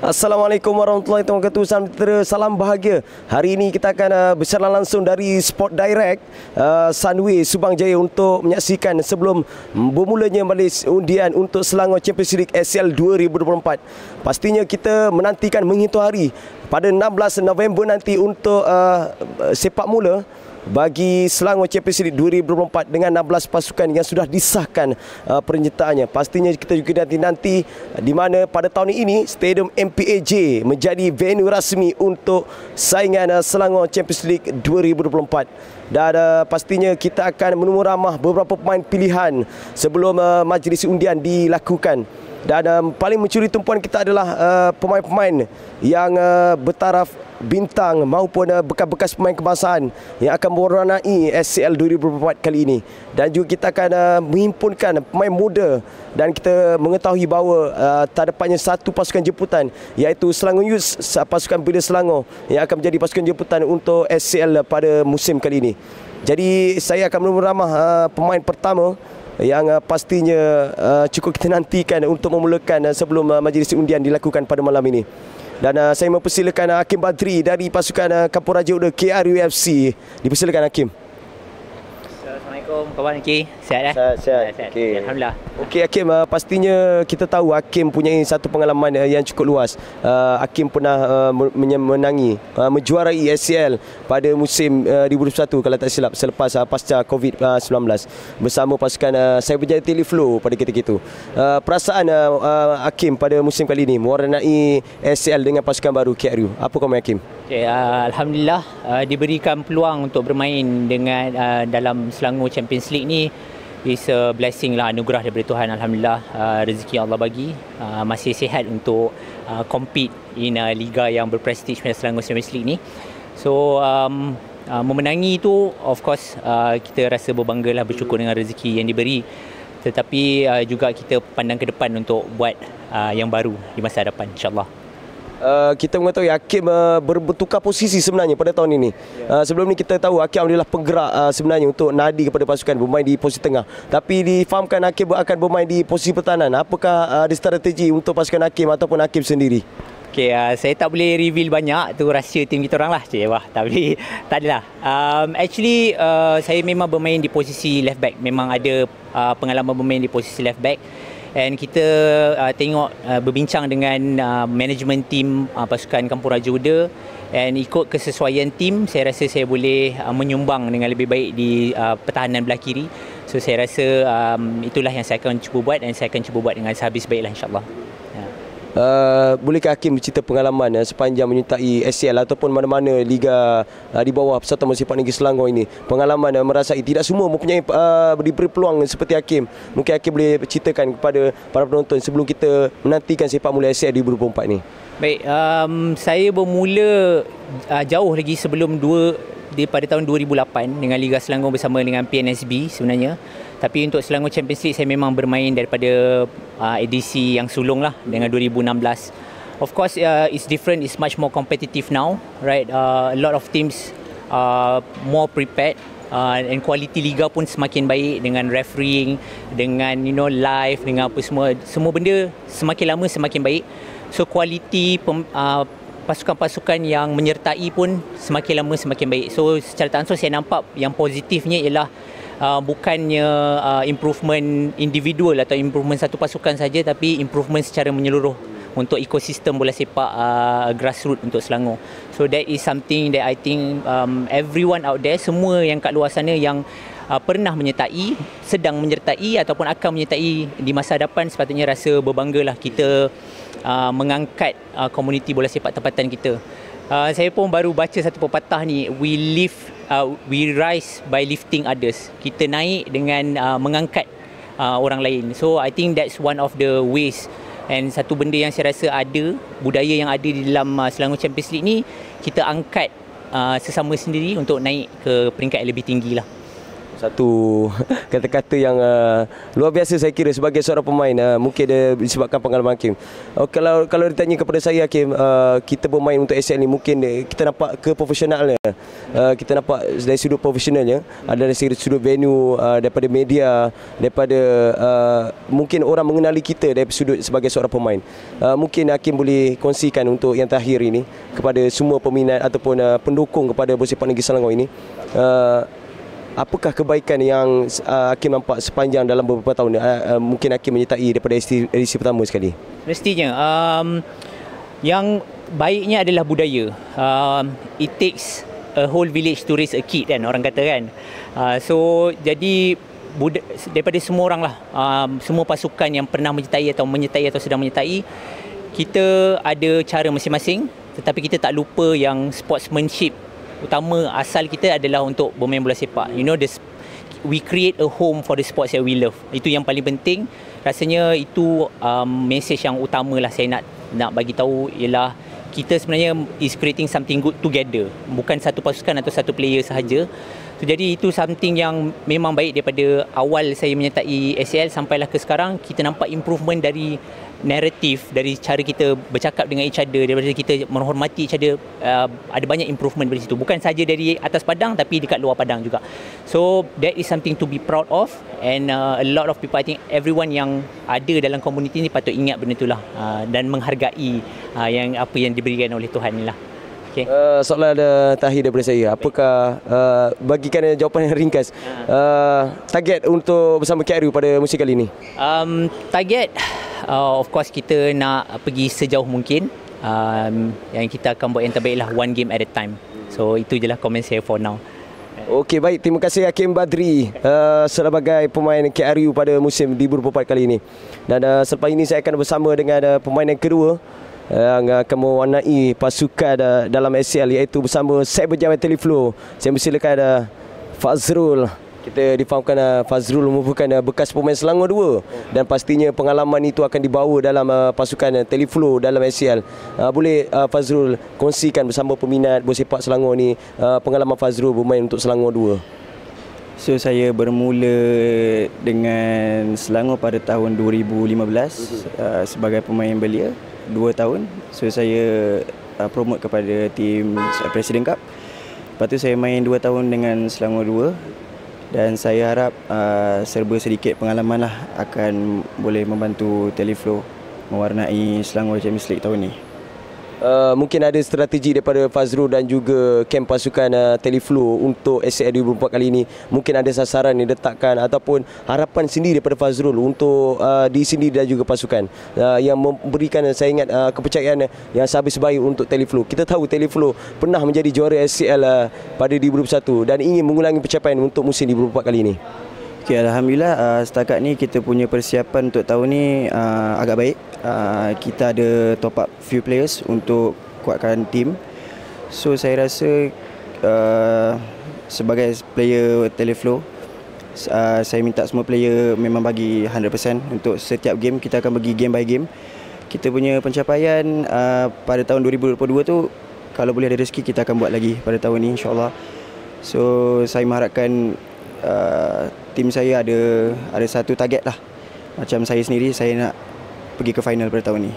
Assalamualaikum warahmatullahi wabarakatuh. Salam bahagia. Hari ini kita akan bersiaran langsung dari Sport Direct Sunway Subang Jaya untuk menyaksikan sebelum bermulanya majlis undian untuk Selangor Champions League ACL 2024. Pastinya kita menantikan menghitung hari pada 16 November nanti untuk sepak mula bagi Selangor Champions League 2024 dengan 16 pasukan yang sudah disahkan penyertaannya. Pastinya kita juga nanti di mana pada tahun ini Stadium MPAJ menjadi venue rasmi untuk saingan Selangor Champions League 2024. Dan pastinya kita akan menemu ramah beberapa pemain pilihan sebelum majlis undian dilakukan. Dan paling mencuri tumpuan kita adalah pemain-pemain yang bertaraf bintang maupun bekas-bekas pemain kebangsaan yang akan mewarnai ACL 2024 kali ini. Dan juga kita akan menghimpunkan pemain muda dan kita mengetahui bahawa terdapat satu pasukan jemputan iaitu Selangor Youth, pasukan Belia Selangor yang akan menjadi pasukan jemputan untuk ACL pada musim kali ini. Jadi saya akan menemu ramah pemain pertama yang pastinya cukup kita nantikan untuk memulakan sebelum majlis undian dilakukan pada malam ini. Dan saya mempersilakan Hakim Badri dari pasukan Kampung Raja Uda KRU FC. Dipersilakan Hakim. Assalamualaikum kawan Hakim. Sihat dah? Sihat. Okay. Alhamdulillah. Okey Hakim, pastinya kita tahu Hakim punya satu pengalaman yang cukup luas. Hakim pernah menangi menjuarai ACL pada musim 2021 kalau tak silap, selepas pasca COVID-19 bersama pasukan Saya Berjaya Teleflow pada ketika itu. Perasaan Hakim pada musim kali ini mewarnai ACL dengan pasukan baru KRU. Apa komen Hakim? Okay, Alhamdulillah diberikan peluang untuk bermain dengan dalam Selangor Champions League ni is a blessing lah, anugerah daripada Tuhan. Alhamdulillah, rezeki Allah bagi, masih sihat untuk compete in liga yang berprestij macam Selangor Champions League ni. So memenangi itu of course kita rasa berbangga lah, bersyukur dengan rezeki yang diberi. Tetapi juga kita pandang ke depan untuk buat yang baru di masa hadapan, insyaAllah. Kita mengetahui Hakim bertukar posisi sebenarnya pada tahun ini. Sebelum ni kita tahu Hakim adalah penggerak sebenarnya untuk nadi kepada pasukan bermain di posisi tengah. Tapi difahamkan Hakim akan bermain di posisi pertahanan. Apakah ada strategi untuk pasukan Hakim ataupun Hakim sendiri? Okay, saya tak boleh reveal banyak, tu rahsia tim kita orang lah. Tapi tak adalah. Actually, saya memang bermain di posisi left back. Memang ada pengalaman bermain di posisi left back. And kita tengok berbincang dengan management team pasukan Kampung Raja Uda, and ikut kesesuaian tim saya rasa saya boleh menyumbang dengan lebih baik di pertahanan belah kiri. So saya rasa itulah yang saya akan cuba buat, dan saya akan cuba buat dengan sehabis baiklah, insyaAllah. Bolehkah Hakim bercerita pengalaman sepanjang menyertai ACL ataupun mana-mana liga di bawah Persatuan Bola Sepak Negeri Selangor ini? Pengalaman merasai tidak semua mempunyai diberi peluang seperti Hakim. Mungkin Hakim boleh ceritakan kepada para penonton sebelum kita menantikan sepak mula ACL 2024 ni. Baik, saya bermula jauh lagi sebelum pada tahun 2008 dengan Liga Selangor bersama dengan PNSB sebenarnya. Tapi untuk Selangor Champions League saya memang bermain daripada edisi yang sulung lah, dengan 2016. Of course it's different, it's much more competitive now, right? A lot of teams are more prepared, and quality liga pun semakin baik dengan refereeing, dengan live, dengan apa semua benda semakin lama semakin baik. So quality pasukan-pasukan yang menyertai pun semakin lama semakin baik. So secara tak langsung saya nampak yang positifnya ialah bukannya improvement individual atau improvement satu pasukan saja, tapi improvement secara menyeluruh untuk ekosistem bola sepak grassroots untuk Selangor. So that is something that I think everyone out there, semua yang kat luar sana yang pernah menyertai, sedang menyertai ataupun akan menyertai di masa hadapan, sepatutnya rasa berbanggalah kita mengangkat komuniti bola sepak tempatan kita. Saya pun baru baca satu pepatah ni, we rise by lifting others. Kita naik dengan mengangkat orang lain. So I think that's one of the ways, and satu benda yang saya rasa ada, budaya yang ada di dalam Selangor Champions League ni, kita angkat sesama sendiri untuk naik ke peringkat yang lebih tinggi lah. Satu kata-kata yang luar biasa saya kira sebagai seorang pemain, mungkin disebabkan pengalaman Hakim. Kalau ditanya kepada saya Hakim, kita bermain untuk ACL ni mungkin kita nampak ke profesionalnya, kita nampak dari sudut profesionalnya, ada dari sudut venue, daripada media, daripada mungkin orang mengenali kita dari sudut sebagai seorang pemain. Mungkin Hakim boleh kongsikan untuk yang terakhir ini kepada semua peminat ataupun pendukung kepada bola sepak negeri Selangor ini, apakah kebaikan yang Hakim nampak sepanjang dalam beberapa tahun? Mungkin Hakim menyertai daripada edisi pertama sekali. Mestinya yang baiknya adalah budaya. It takes a whole village to raise a kid kan, orang kata kan. So jadi daripada semua orang lah, semua pasukan yang pernah menyertai atau sedang menyertai, kita ada cara masing-masing, tetapi kita tak lupa yang sportsmanship utama asal kita adalah untuk bermain bola sepak. You know, we create a home for the sports that we love. Itu yang paling penting. Rasanya itu message yang utama lah saya nak bagi tahu, ialah kita sebenarnya is creating something good together, bukan satu pasukan atau satu player sahaja. So, jadi itu something yang memang baik daripada awal saya menyertai ACL sampailah ke sekarang. Kita nampak improvement dari naratif, dari cara kita bercakap dengan each other, daripada kita menghormati each other. Ada banyak improvement dari situ, bukan saja dari atas padang tapi dekat luar padang juga. So that is something to be proud of, and a lot of people, I think everyone yang ada dalam komuniti ni patut ingat benda itulah, dan menghargai apa yang diberikan oleh Tuhan ni lah. Okay. Soalan terakhir daripada saya, apakah bagikan jawapan yang ringkas, target untuk bersama KRU pada musim kali ini? Target, of course kita nak pergi sejauh mungkin. Yang kita akan buat yang terbaik lah, one game at a time. So itu je lah komen saya for now. Okey, baik, terima kasih Hakim Badri sebagai pemain KRU pada musim 2024 kali ini. Dan selepas ini saya akan bersama dengan pemain yang kedua yang akan mewarnai pasukan dalam ACL, iaitu bersama Cyber Jawai Teleflow. Saya persilakan Fazrul. Kita difahamkan Fazrul merupakan bekas pemain Selangor 2 dan pastinya pengalaman itu akan dibawa dalam pasukan Teleflow dalam ACL. Boleh Fazrul kongsikan bersama peminat bola sepak Selangor ni pengalaman Fazrul bermain untuk Selangor 2? So saya bermula dengan Selangor pada tahun 2015 sebagai pemain belia 2 tahun. So saya promote kepada tim Presiden Cup. Lepas tu saya main 2 tahun dengan Selangor 2 dan saya harap serba sedikit pengalaman lah akan boleh membantu Teleflow mewarnai Selangor Champions League tahun ni. Mungkin ada strategi daripada Fazrul dan juga kamp pasukan Teleflow untuk ACL 2024 kali ini. Mungkin ada sasaran yang diletakkan ataupun harapan sendiri daripada Fazrul untuk diri sendiri dan juga pasukan yang memberikan, saya ingat, kepercayaan yang sehabis baik untuk Teleflow. Kita tahu Teleflow pernah menjadi juara ACL pada 2021 dan ingin mengulangi pencapaian untuk musim 2024 kali ini. Okay, Alhamdulillah setakat ni kita punya persiapan untuk tahun ni agak baik. Kita ada top up few players untuk kuatkan tim. So saya rasa sebagai player Teleflow, saya minta semua player memang bagi 100% untuk setiap game. Kita akan bagi game by game. Kita punya pencapaian pada tahun 2022 tu, kalau boleh ada rezeki kita akan buat lagi pada tahun ni, insyaAllah. So saya mengharapkan tim saya ada satu target lah. Macam saya sendiri, saya nak pergi ke final pada tahun ni.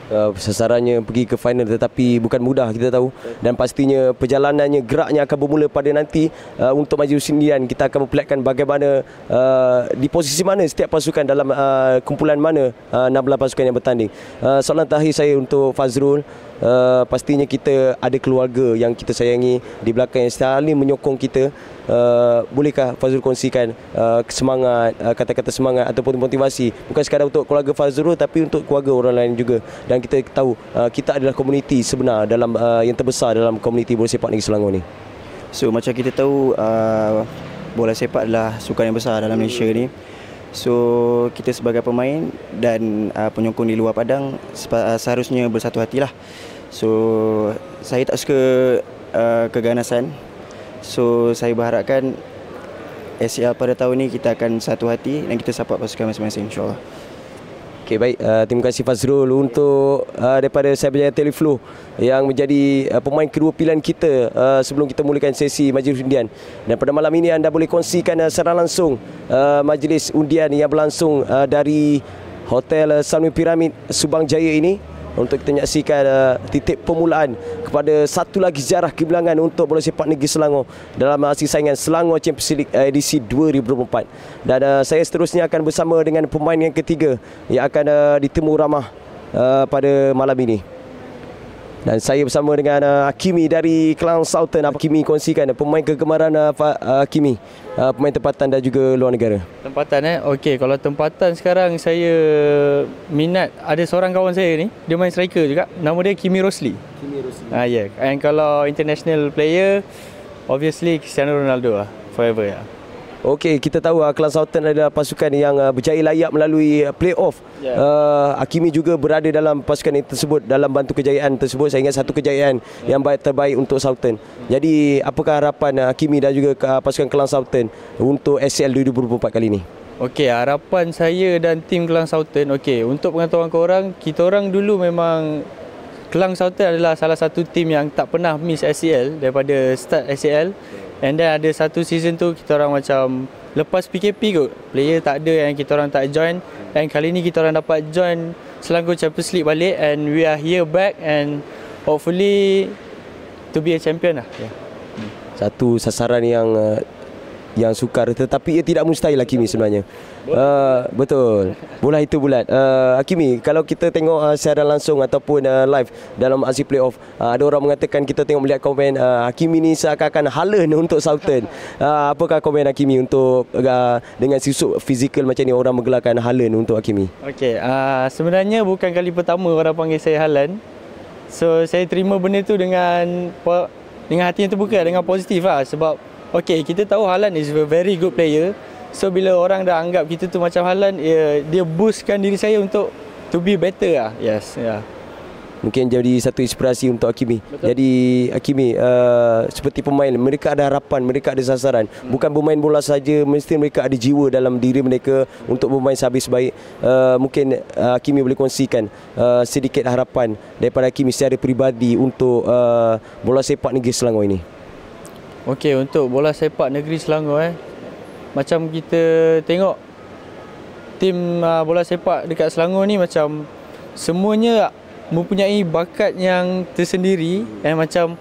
Sasarannya pergi ke final, tetapi bukan mudah, kita tahu. Dan pastinya perjalanannya, geraknya akan bermula pada nanti untuk maju sendirian. Kita akan memperlihatkan bagaimana di posisi mana setiap pasukan dalam kumpulan mana 16 pasukan yang bertanding. Soalan terakhir saya untuk Fazrul. Pastinya kita ada keluarga yang kita sayangi di belakang yang selalu menyokong kita. Bolehkah Fazrul kongsikan semangat, kata-kata semangat ataupun motivasi, bukan sekadar untuk keluarga Fazrul tapi untuk keluarga orang lain juga. Dan kita tahu kita adalah komuniti sebenar dalam yang terbesar dalam komuniti bola sepak negeri Selangor ni. So macam kita tahu, bola sepak adalah sukan yang besar dalam Malaysia ni. So kita sebagai pemain dan penyokong di luar padang seharusnya bersatu hatilah. So saya tak suka keganasan. So saya berharapkan ACL pada tahun ni kita akan satu hati dan kita support pasukan masing-masing, insyaAllah. Okey, baik. Terima kasih Fazrul untuk daripada Cyberjaya Teleflow yang menjadi pemain kedua pilihan kita sebelum kita mulakan sesi majlis undian. Dan pada malam ini anda boleh kongsikan secara langsung majlis undian yang berlangsung dari Hotel Sunway Pyramid Subang Jaya ini, untuk kita menyaksikan titik permulaan kepada satu lagi sejarah kebilangan untuk bola sepak negeri Selangor dalam aksi saingan Selangor Champions League edisi 2024. Dan saya seterusnya akan bersama dengan pemain yang ketiga yang akan ditemu ramah pada malam ini. Dan saya bersama dengan Hakimi dari Kelang Sultan. Hakimi kongsikan pemain kegemaran Hakimi, pemain tempatan dan juga luar negara. Tempatan okey, kalau tempatan sekarang saya minat, ada seorang kawan saya ni, dia main striker juga, nama dia Kimi Rosli. Yeah. And kalau international player, obviously Cristiano Ronaldo forever ya. Okey, kita tahu Kelang Sultan adalah pasukan yang berjaya layak melalui play-off. Hakimi juga berada dalam pasukan tersebut, dalam bantu kejayaan tersebut. Saya ingat satu kejayaan yang terbaik untuk Sultan. Jadi apakah harapan Hakimi dan juga pasukan Kelang Sultan untuk SCL 2024 kali ini? Okey, harapan saya dan tim Kelang Sultan, okey, untuk pengetahuan korang, kita orang dulu memang Kelang Sultan adalah salah satu tim yang tak pernah miss SCL daripada start SCL. And then ada satu season tu kita orang macam lepas PKP kot, player tak ada yang kita orang tak join. And kali ni kita orang dapat join Selangor Champions League balik, and we are here back and hopefully to be a champion lah. Satu sasaran yang sukar, tetapi ia tidak mustahil Hakimi sebenarnya. Betul. Bola itu bulat. Hakimi, kalau kita tengok secara langsung ataupun live dalam aksi playoff, ada orang mengatakan, kita tengok melihat komen Hakimi ni seakan-akan Haaland untuk Sultan. Apakah komen Hakimi untuk dengan sisuk fizikal macam ni orang menggelarkan Haaland untuk Hakimi? Okey, sebenarnya bukan kali pertama orang panggil saya Haaland. So saya terima benda tu dengan hati yang terbuka, dengan positif lah. Sebab okey, kita tahu Haaland is a very good player. So bila orang dah anggap kita tu macam Haaland, dia boostkan diri saya untuk to be better lah. Yes, yeah. Mungkin jadi satu inspirasi untuk Hakimi. Betul. Jadi Hakimi, seperti pemain, mereka ada harapan, mereka ada sasaran. Bukan bermain bola saja, mesti mereka ada jiwa dalam diri mereka untuk bermain sehabis baik. Mungkin Hakimi boleh kongsikan sedikit harapan daripada Hakimi secara peribadi untuk bola sepak negeri Selangor ini. Okey, untuk bola sepak negeri Selangor, macam kita tengok tim bola sepak dekat Selangor ni, macam semuanya mempunyai bakat yang tersendiri, and macam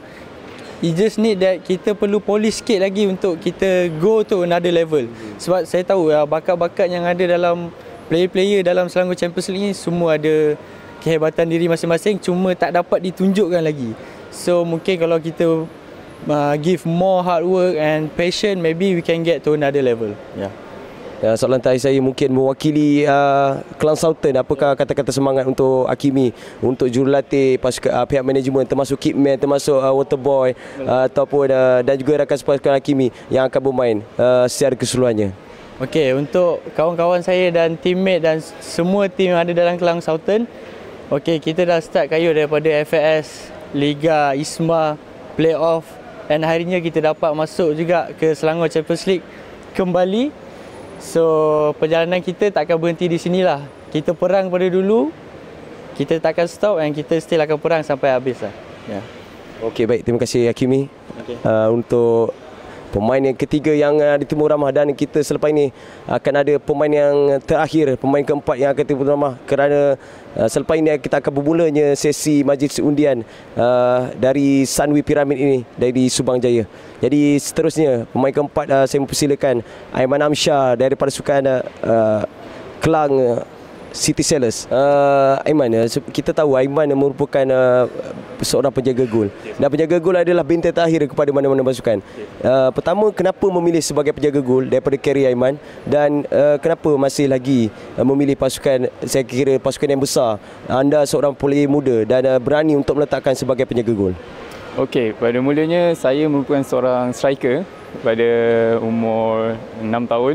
you just need that kita perlu polish sikit lagi untuk kita go to another level. Sebab saya tahu bakat-bakat yang ada dalam player-player dalam Selangor Champions League ni semua ada kehebatan diri masing-masing, cuma tak dapat ditunjukkan lagi. So mungkin kalau kita give more hard work and passion, maybe we can get to another level. Soalan terakhir saya mungkin mewakili Kelang Sultan, apakah kata-kata semangat untuk Hakimi, untuk jurulatih, pihak manajemen, termasuk kitman, termasuk waterboy, ataupun dan juga rakan pasukan Hakimi yang akan bermain secara keseluruhannya? Okey, untuk kawan-kawan saya dan teammate dan semua tim yang ada dalam Kelang Sultan, okey, kita dah start kayu daripada FAS, Liga, ISMA, playoff, dan harinya kita dapat masuk juga ke Selangor Champions League kembali. So perjalanan kita takkan berhenti di sinilah. Kita perang pada dulu, kita takkan stop, dan kita still akan perang sampai habis lah. Okey, baik, terima kasih Hakimi. Untuk pemain yang ketiga yang ditemu ramah, dan kita selepas ini akan ada pemain yang terakhir, pemain keempat yang akan ditemu ramah, kerana selepas ini kita akan bermulanya sesi majlis undian dari Sunway Pyramid ini dari Subang Jaya. Jadi seterusnya pemain keempat saya mempersilakan Aiman Amsyar daripada sukan Kelang City Sellers. Aiman, kita tahu Aiman merupakan seorang penjaga gol. Dan penjaga gol adalah bintang terakhir kepada mana-mana pasukan. Pertama, kenapa memilih sebagai penjaga gol daripada karier Aiman, dan kenapa masih lagi memilih pasukan, saya kira pasukan yang besar? Anda seorang player muda dan berani untuk meletakkan sebagai penjaga gol. Okey, pada mulanya saya merupakan seorang striker pada umur 6 tahun,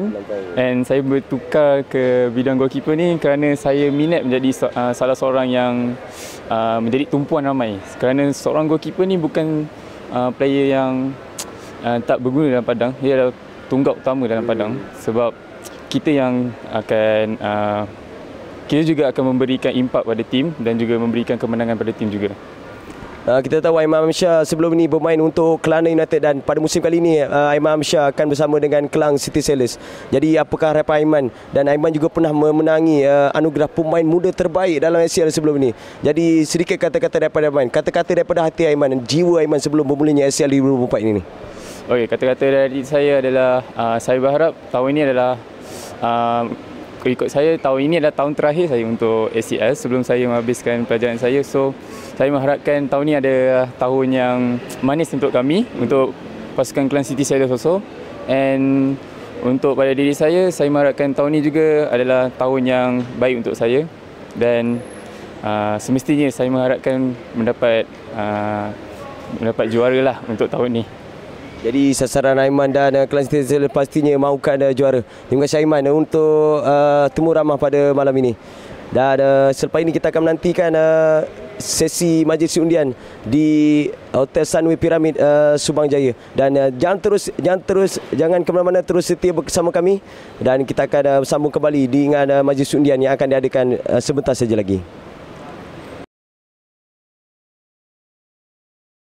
and saya bertukar ke bidang goalkeeper ni kerana saya minat menjadi salah seorang yang menjadi tumpuan ramai, kerana seorang goalkeeper ni bukan player yang tak berguna dalam padang, dia adalah tunggak utama dalam padang. Sebab kita yang akan kita juga akan memberikan impak pada tim dan juga memberikan kemenangan pada tim juga. Kita tahu Aiman Syah sebelum ini bermain untuk Kelana United dan pada musim kali ini Aiman Syah akan bersama dengan Kelang City Sailors. Jadi apakah harapan Aiman? Dan Aiman juga pernah memenangi anugerah pemain muda terbaik dalam ACL sebelum ini. Jadi sedikit kata-kata daripada Aiman, kata-kata daripada hati Aiman dan jiwa Aiman sebelum bermulanya ACL 2024 ini. Okey, kata-kata dari saya adalah saya berharap tahun ini adalah ikut saya tahun ini adalah tahun terakhir saya untuk ACL sebelum saya menghabiskan pelajaran saya. So saya mengharapkan tahun ini ada tahun yang manis untuk kami, untuk pasukan Kelang City Sailors also. And untuk pada diri saya mengharapkan tahun ini juga adalah tahun yang baik untuk saya. Dan semestinya saya mengharapkan mendapat juara lah untuk tahun ini. Jadi sasaran Aiman dan Kelang City Sailors pastinya mahukan juara. Terima kasih Aiman untuk temu ramah pada malam ini. Dan selepas ini kita akan menantikan sesi majlis undian di Hotel Sunway Pyramid Subang Jaya. Dan jangan ke mana-mana, terus setia bersama kami dan kita akan sambung kembali dengan majlis undian yang akan diadakan sebentar saja lagi.